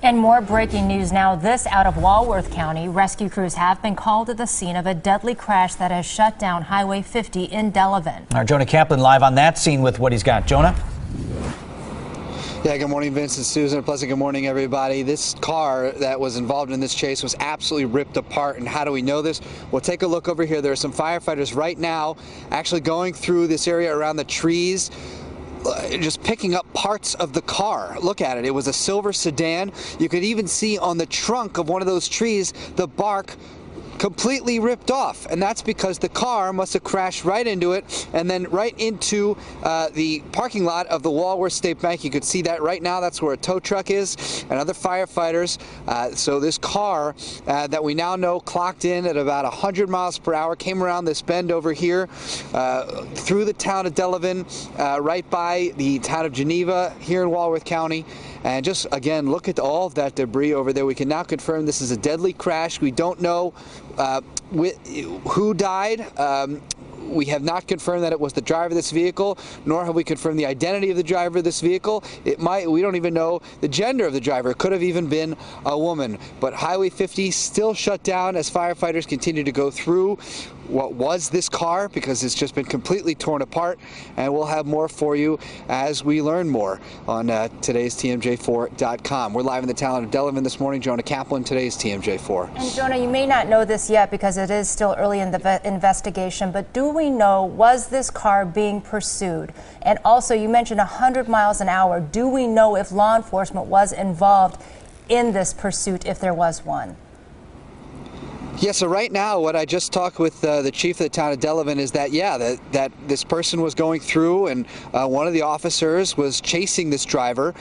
And more breaking news now. This out of Walworth County. Rescue crews have been called to the scene of a deadly crash that has shut down Highway 50 in Delavan. Our Jonah Kaplan live on that scene with what he's got. Jonah? Yeah, good morning, Vince and Susan. A pleasant good morning, everybody. This car that was involved in this chase was absolutely ripped apart. And how do we know this? Well, take a look over here. There are some firefighters right now actually going through this area around the trees, just picking up parts of the car. Look at it. It was a silver sedan. You could even see on the trunk of one of those trees the bark completely ripped off, and that's because the car must have crashed right into it and then right into the parking lot of the Walworth State Bank. You could see that right now. That's where a tow truck is and other firefighters. So this car that we now know clocked in at about 100 miles per hour came around this bend over here through the town of Delavan, right by the town of Geneva here in Walworth County. And just again, look at all of that debris over there. We can now confirm this is a deadly crash. We don't know who died. We have not confirmed that it was the driver of this vehicle, nor have we confirmed the identity of the driver of this vehicle. We don't even know the gender of the driver. It could have even been a woman. But Highway 50 still shut down as firefighters continue to go through what was this car, because it's just been completely torn apart. And we'll have more for you as we learn more on today's TMJ4.com. We're live in the town of Delavan this morning. Jonah Kaplan, today's TMJ4. And Jonah, you may not know this yet because it is still early in the investigation, but do we know, was this car being pursued? And also, you mentioned 100 miles an hour. Do we know if law enforcement was involved in this pursuit, if there was one? Yeah, so right now, what I just talked with the chief of the town of Delavan is that, yeah, that this person was going through, and one of the officers was chasing this driver,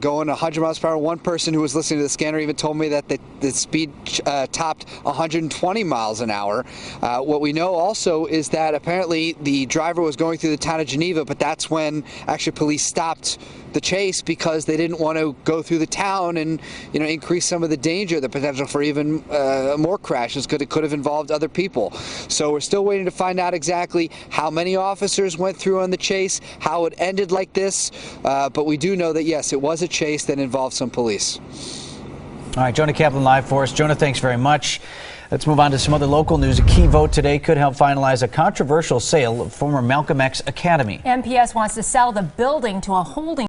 going 100 miles per hour. One person who was listening to the scanner even told me that the speed topped 120 miles an hour. What we know also is that apparently the driver was going through the town of Geneva, but that's when actually police stopped the chase because they didn't want to go through the town and, you know, increase some of the danger, the potential for even more crashes, because it could have involved other people. So we're still waiting to find out exactly how many officers went through on the chase, how it ended like this, but we do know that yes, it was a chase that involved some police. All right, Jonah Kaplan live for us. Jonah, thanks very much. Let's move on to some other local news. A key vote today could help finalize a controversial sale of former Malcolm X Academy. MPS wants to sell the building to a holding